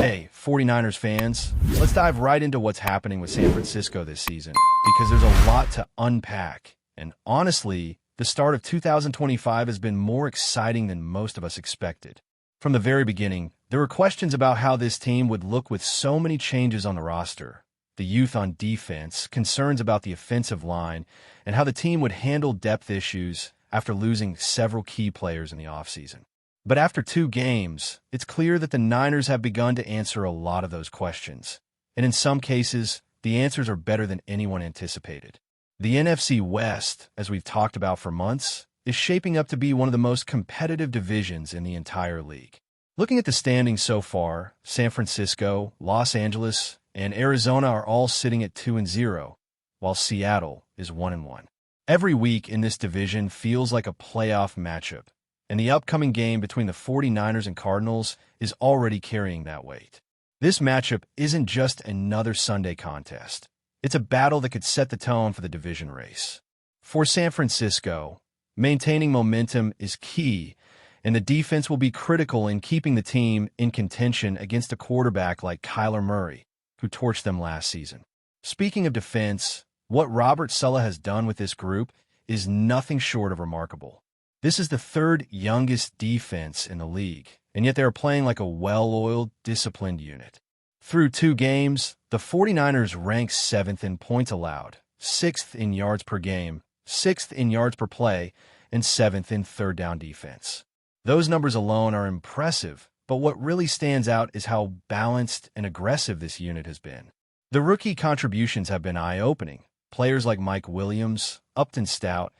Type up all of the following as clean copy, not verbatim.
Hey, 49ers fans, let's dive right into what's happening with San Francisco this season, because there's a lot to unpack. And honestly, the start of 2025 has been more exciting than most of us expected. From the very beginning, there were questions about how this team would look with so many changes on the roster. The youth on defense, concerns about the offensive line, and how the team would handle depth issues after losing several key players in the offseason. But after 2 games, it's clear that the Niners have begun to answer a lot of those questions. And in some cases, the answers are better than anyone anticipated. The NFC West, as we've talked about for months, is shaping up to be one of the most competitive divisions in the entire league. Looking at the standings so far, San Francisco, Los Angeles, and Arizona are all sitting at 2-0, while Seattle is 1-1. Every week in this division feels like a playoff matchup, and the upcoming game between the 49ers and Cardinals is already carrying that weight. This matchup isn't just another Sunday contest. It's a battle that could set the tone for the division race. For San Francisco, maintaining momentum is key, and the defense will be critical in keeping the team in contention against a quarterback like Kyler Murray, who torched them last season. Speaking of defense, what Robert Saleh has done with this group is nothing short of remarkable. This is the 3rd youngest defense in the league, and yet they are playing like a well-oiled, disciplined unit. Through 2 games, the 49ers rank 7th in points allowed, 6th in yards per game, 6th in yards per play, and 7th in third down defense. Those numbers alone are impressive, but what really stands out is how balanced and aggressive this unit has been. The rookie contributions have been eye-opening. Players like Mike Williams, Upton Stout,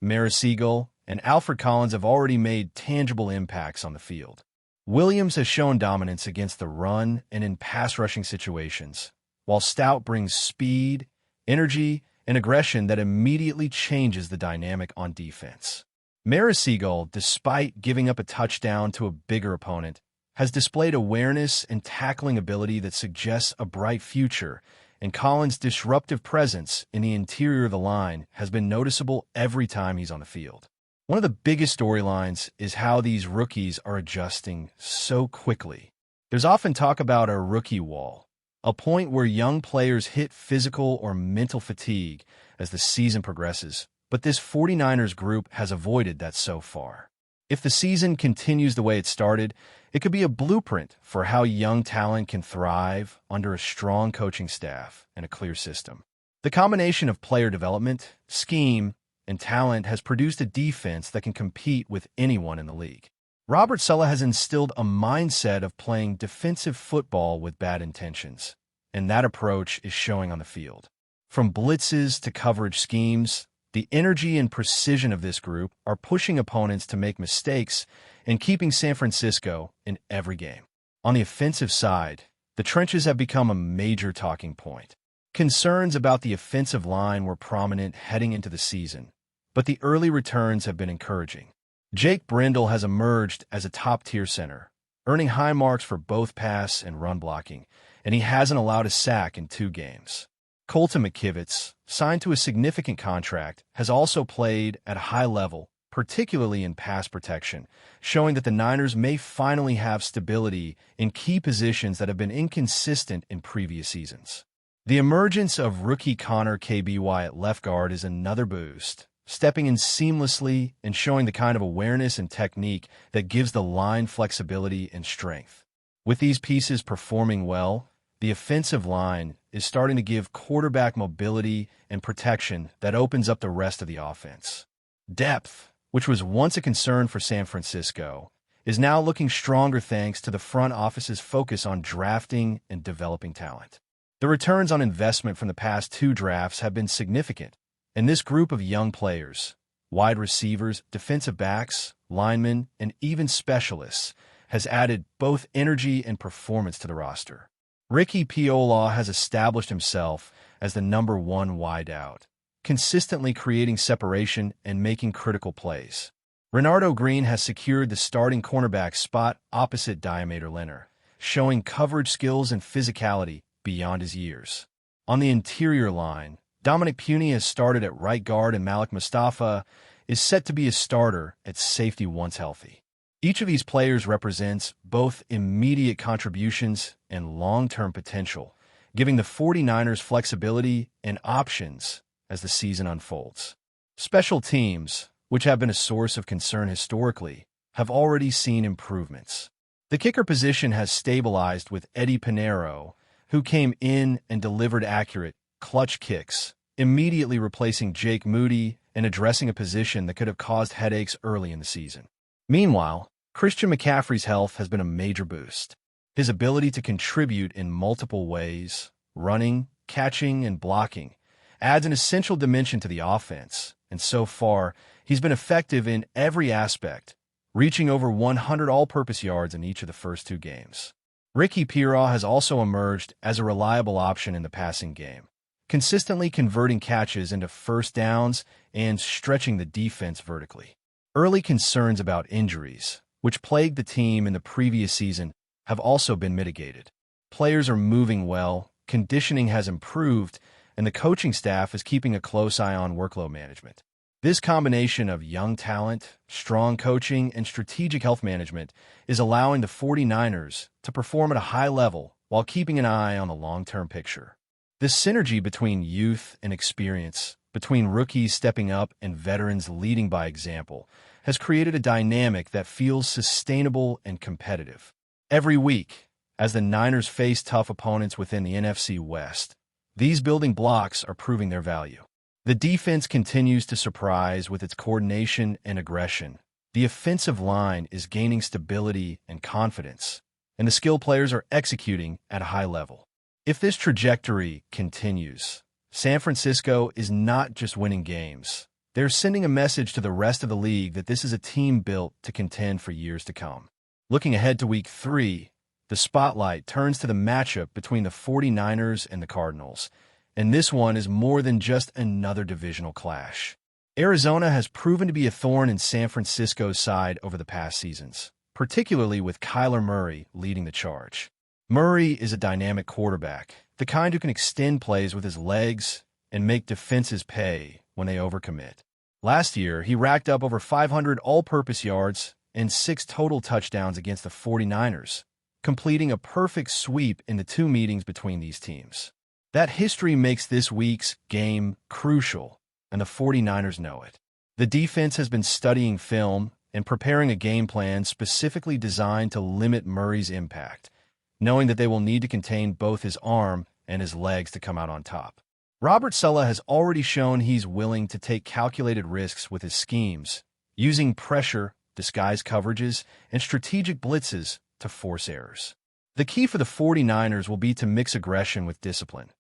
Marasigal, and Alfred Collins have already made tangible impacts on the field. Williams has shown dominance against the run and in pass-rushing situations, while Stout brings speed, energy, and aggression that immediately changes the dynamic on defense. Marasigal, despite giving up a touchdown to a bigger opponent, has displayed awareness and tackling ability that suggests a bright future, and Collins' disruptive presence in the interior of the line has been noticeable every time he's on the field. One of the biggest storylines is how these rookies are adjusting so quickly. There's often talk about a rookie wall, a point where young players hit physical or mental fatigue as the season progresses, but this 49ers group has avoided that so far. If the season continues the way it started, it could be a blueprint for how young talent can thrive under a strong coaching staff and a clear system. The combination of player development, scheme, and talent has produced a defense that can compete with anyone in the league. Robert Saleh has instilled a mindset of playing defensive football with bad intentions, and that approach is showing on the field. From blitzes to coverage schemes, the energy and precision of this group are pushing opponents to make mistakes and keeping San Francisco in every game. On the offensive side, the trenches have become a major talking point. Concerns about the offensive line were prominent heading into the season, but the early returns have been encouraging. Jake Brendel has emerged as a top-tier center, earning high marks for both pass and run blocking, and he hasn't allowed a sack in 2 games. Colton McKivitz, signed to a significant contract, has also played at a high level, particularly in pass protection, showing that the Niners may finally have stability in key positions that have been inconsistent in previous seasons. The emergence of rookie Connor KBY at left guard is another boost, stepping in seamlessly and showing the kind of awareness and technique that gives the line flexibility and strength. With these pieces performing well, the offensive line is starting to give quarterback mobility and protection that opens up the rest of the offense. Depth, which was once a concern for San Francisco, is now looking stronger thanks to the front office's focus on drafting and developing talent. The returns on investment from the past 2 drafts have been significant, and this group of young players, wide receivers, defensive backs, linemen, and even specialists, has added both energy and performance to the roster. Ricky Piolaw has established himself as the number 1 wideout, consistently creating separation and making critical plays. Renardo Green has secured the starting cornerback spot opposite Diameter Leonard, showing coverage skills and physicality beyond his years. On the interior line, Dominic Puni has started at right guard and Malik Mustafa is set to be a starter at safety once healthy. Each of these players represents both immediate contributions and long-term potential, giving the 49ers flexibility and options as the season unfolds. Special teams, which have been a source of concern historically, have already seen improvements. The kicker position has stabilized with Eddie Pinheiro, who came in and delivered accurate, clutch kicks, immediately replacing Jake Moody and addressing a position that could have caused headaches early in the season. Meanwhile, Christian McCaffrey's health has been a major boost. His ability to contribute in multiple ways, running, catching, and blocking, adds an essential dimension to the offense, and so far, he's been effective in every aspect, reaching over 100 all-purpose yards in each of the first 2 games. Ricky Pearaugh has also emerged as a reliable option in the passing game, consistently converting catches into first downs and stretching the defense vertically. Early concerns about injuries, which plagued the team in the previous season, have also been mitigated. Players are moving well, conditioning has improved, and the coaching staff is keeping a close eye on workload management. This combination of young talent, strong coaching, and strategic health management is allowing the 49ers to perform at a high level while keeping an eye on the long-term picture. This synergy between youth and experience, between rookies stepping up and veterans leading by example, has created a dynamic that feels sustainable and competitive. Every week, as the Niners face tough opponents within the NFC West, these building blocks are proving their value. The defense continues to surprise with its coordination and aggression. The offensive line is gaining stability and confidence, and the skill players are executing at a high level. If this trajectory continues, San Francisco is not just winning games. They're sending a message to the rest of the league that this is a team built to contend for years to come. Looking ahead to Week 3, the spotlight turns to the matchup between the 49ers and the Cardinals, and this one is more than just another divisional clash. Arizona has proven to be a thorn in San Francisco's side over the past seasons, particularly with Kyler Murray leading the charge. Murray is a dynamic quarterback, the kind who can extend plays with his legs and make defenses pay when they overcommit. Last year, he racked up over 500 all-purpose yards and 6 total touchdowns against the 49ers, completing a perfect sweep in the 2 meetings between these teams. That history makes this week's game crucial, and the 49ers know it. The defense has been studying film and preparing a game plan specifically designed to limit Murray's impact, knowing that they will need to contain both his arm and his legs to come out on top. Robert Saleh has already shown he's willing to take calculated risks with his schemes, using pressure, disguised coverages, and strategic blitzes to force errors. The key for the 49ers will be to mix aggression with discipline,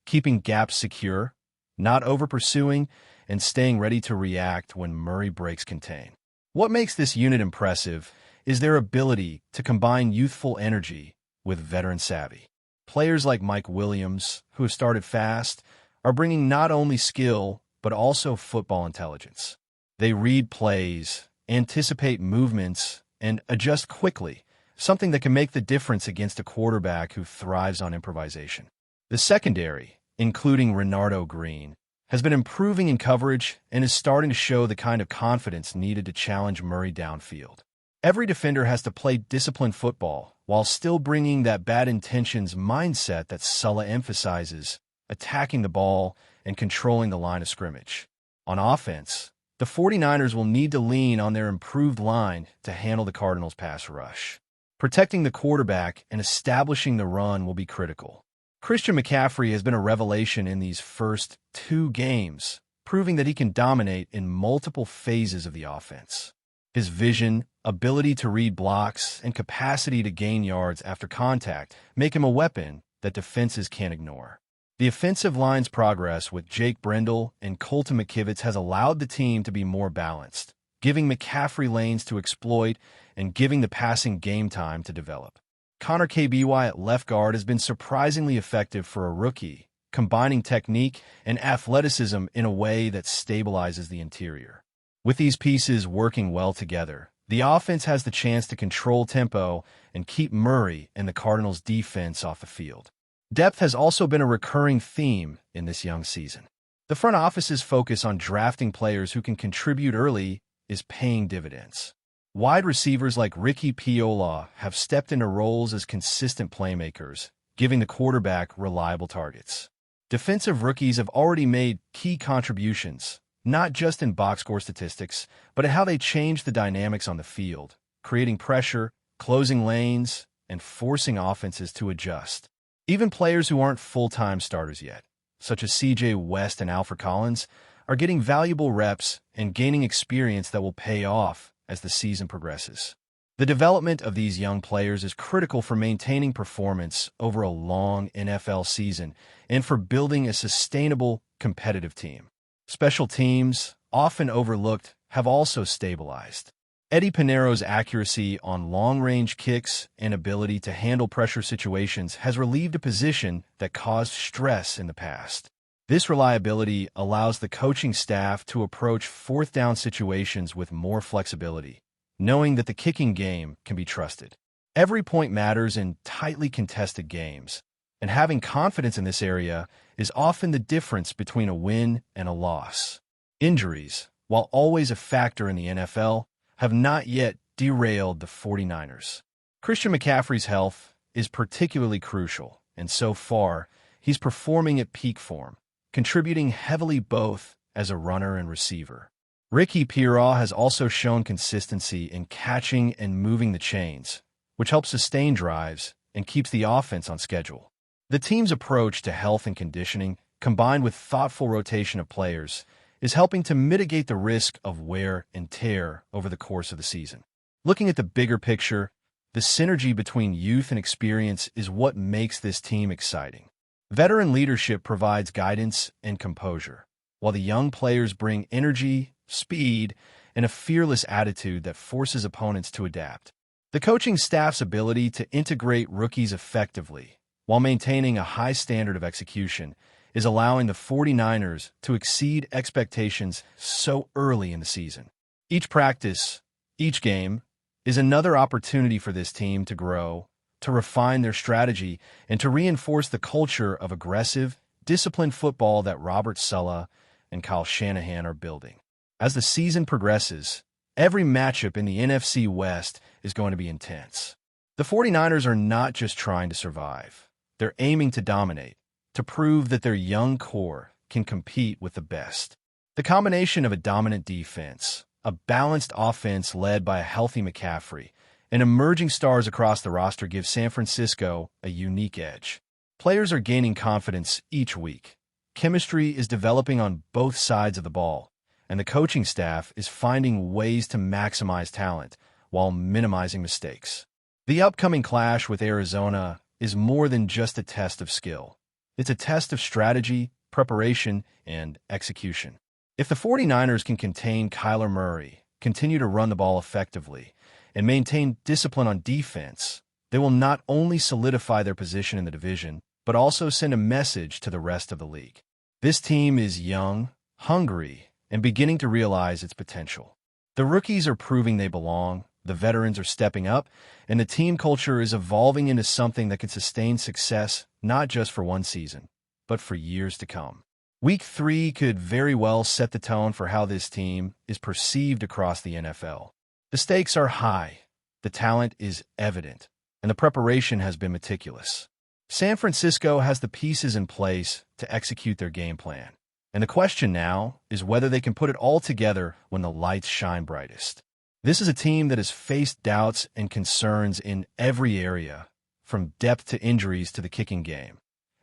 keeping gaps secure, not over-pursuing, and staying ready to react when Murray breaks contain. What makes this unit impressive is their ability to combine youthful energy with veteran savvy. Players like Mike Williams, who have started fast, are bringing not only skill, but also football intelligence. They read plays, anticipate movements, and adjust quickly, something that can make the difference against a quarterback who thrives on improvisation. The secondary, including Renardo Green, has been improving in coverage and is starting to show the kind of confidence needed to challenge Murray downfield. Every defender has to play disciplined football while still bringing that bad intentions mindset that Saleh emphasizes, attacking the ball and controlling the line of scrimmage. On offense, the 49ers will need to lean on their improved line to handle the Cardinals' pass rush. Protecting the quarterback and establishing the run will be critical. Christian McCaffrey has been a revelation in these first 2 games, proving that he can dominate in multiple phases of the offense. His vision, ability to read blocks, and capacity to gain yards after contact make him a weapon that defenses can't ignore. The offensive line's progress with Jake Brendel and Colton McKivitz has allowed the team to be more balanced, giving McCaffrey lanes to exploit and giving the passing game time to develop. Connor KBY at left guard has been surprisingly effective for a rookie, combining technique and athleticism in a way that stabilizes the interior. With these pieces working well together, the offense has the chance to control tempo and keep Murray and the Cardinals' defense off the field. Depth has also been a recurring theme in this young season. The front office's focus on drafting players who can contribute early is paying dividends. Wide receivers like Ricky Piola have stepped into roles as consistent playmakers, giving the quarterback reliable targets. Defensive rookies have already made key contributions, not just in box score statistics, but in how they change the dynamics on the field, creating pressure, closing lanes, and forcing offenses to adjust. Even players who aren't full-time starters yet, such as C.J. West and Alfred Collins, are getting valuable reps and gaining experience that will pay off as the season progresses. The development of these young players is critical for maintaining performance over a long NFL season and for building a sustainable, competitive team. Special teams, often overlooked, have also stabilized. Eddie Piñeiro's accuracy on long-range kicks and ability to handle pressure situations has relieved a position that caused stress in the past. This reliability allows the coaching staff to approach fourth-down situations with more flexibility, knowing that the kicking game can be trusted. Every point matters in tightly contested games, and having confidence in this area is often the difference between a win and a loss. Injuries, while always a factor in the NFL, have not yet derailed the 49ers. Christian McCaffrey's health is particularly crucial, and so far, he's performing at peak form, contributing heavily both as a runner and receiver. Ricky Piola has also shown consistency in catching and moving the chains, which helps sustain drives and keeps the offense on schedule. The team's approach to health and conditioning, combined with thoughtful rotation of players, is helping to mitigate the risk of wear and tear over the course of the season. Looking at the bigger picture, the synergy between youth and experience is what makes this team exciting. Veteran leadership provides guidance and composure, while the young players bring energy, speed, and a fearless attitude that forces opponents to adapt. The coaching staff's ability to integrate rookies effectively while maintaining a high standard of execution is allowing the 49ers to exceed expectations so early in the season. Each practice, each game, is another opportunity for this team to grow, to refine their strategy, and to reinforce the culture of aggressive, disciplined football that Robert Saleh and Kyle Shanahan are building. As the season progresses, every matchup in the NFC West is going to be intense. The 49ers are not just trying to survive. They're aiming to dominate, to prove that their young core can compete with the best. The combination of a dominant defense, a balanced offense led by a healthy McCaffrey, and emerging stars across the roster gives San Francisco a unique edge. Players are gaining confidence each week. Chemistry is developing on both sides of the ball, and the coaching staff is finding ways to maximize talent while minimizing mistakes. The upcoming clash with Arizona is more than just a test of skill. It's a test of strategy, preparation, and execution. If the 49ers can contain Kyler Murray, continue to run the ball effectively, and maintain discipline on defense, they will not only solidify their position in the division, but also send a message to the rest of the league. This team is young, hungry, and beginning to realize its potential. The rookies are proving they belong, the veterans are stepping up, and the team culture is evolving into something that can sustain success not just for one season, but for years to come. Week 3 could very well set the tone for how this team is perceived across the NFL. The stakes are high, the talent is evident, and the preparation has been meticulous. San Francisco has the pieces in place to execute their game plan, and the question now is whether they can put it all together when the lights shine brightest. This is a team that has faced doubts and concerns in every area, from depth to injuries to the kicking game,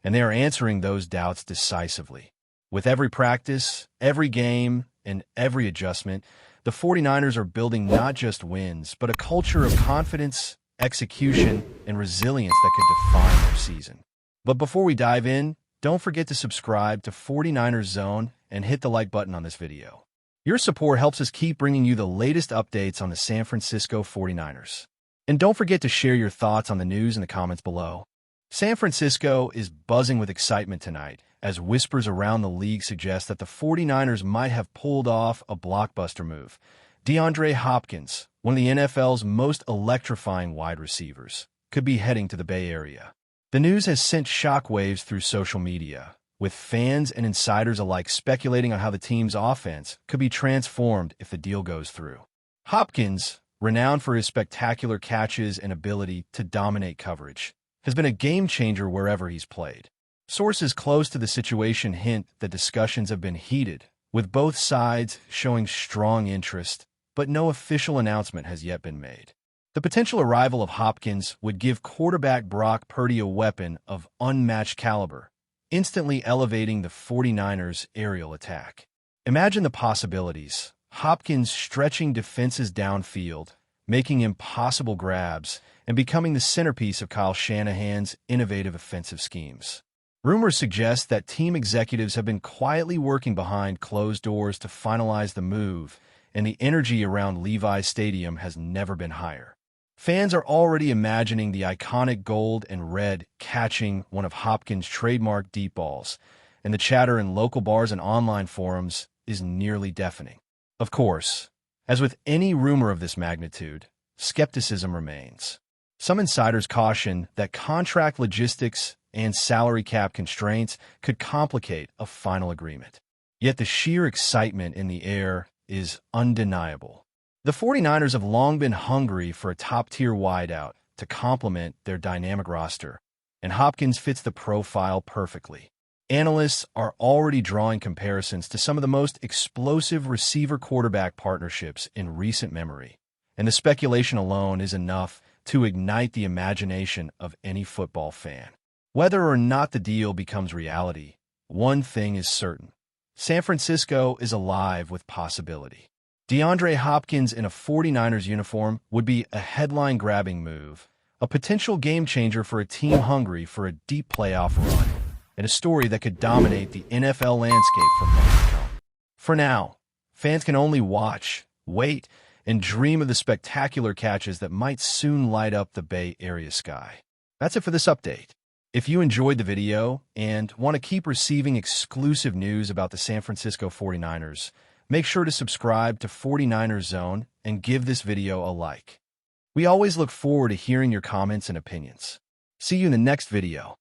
and they are answering those doubts decisively. With every practice, every game, and every adjustment, the 49ers are building not just wins, but a culture of confidence, execution, and resilience that could define their season. But before we dive in, don't forget to subscribe to 49ers Zone and hit the like button on this video. Your support helps us keep bringing you the latest updates on the San Francisco 49ers. And don't forget to share your thoughts on the news in the comments below. San Francisco is buzzing with excitement tonight, as whispers around the league suggest that the 49ers might have pulled off a blockbuster move. DeAndre Hopkins, one of the NFL's most electrifying wide receivers, could be heading to the Bay Area. The news has sent shockwaves through social media, with fans and insiders alike speculating on how the team's offense could be transformed if the deal goes through. Hopkins, renowned for his spectacular catches and ability to dominate coverage, has been a game-changer wherever he's played. Sources close to the situation hint that discussions have been heated, with both sides showing strong interest, but no official announcement has yet been made. The potential arrival of Hopkins would give quarterback Brock Purdy a weapon of unmatched caliber, instantly elevating the 49ers' aerial attack. Imagine the possibilities. Hopkins stretching defenses downfield, making impossible grabs, and becoming the centerpiece of Kyle Shanahan's innovative offensive schemes. Rumors suggest that team executives have been quietly working behind closed doors to finalize the move, and the energy around Levi's Stadium has never been higher. Fans are already imagining the iconic gold and red catching one of Hopkins' trademark deep balls, and the chatter in local bars and online forums is nearly deafening. Of course, as with any rumor of this magnitude, skepticism remains. Some insiders caution that contract logistics and salary cap constraints could complicate a final agreement. Yet the sheer excitement in the air is undeniable. The 49ers have long been hungry for a top-tier wideout to complement their dynamic roster, and Hopkins fits the profile perfectly. Analysts are already drawing comparisons to some of the most explosive receiver-quarterback partnerships in recent memory, and the speculation alone is enough to ignite the imagination of any football fan. Whether or not the deal becomes reality, one thing is certain. San Francisco is alive with possibility. DeAndre Hopkins in a 49ers uniform would be a headline-grabbing move, a potential game-changer for a team hungry for a deep playoff run, and a story that could dominate the NFL landscape for months to come. For now, fans can only watch, wait, and dream of the spectacular catches that might soon light up the Bay Area sky. That's it for this update. If you enjoyed the video and want to keep receiving exclusive news about the San Francisco 49ers, make sure to subscribe to 49ers Zone and give this video a like. We always look forward to hearing your comments and opinions. See you in the next video.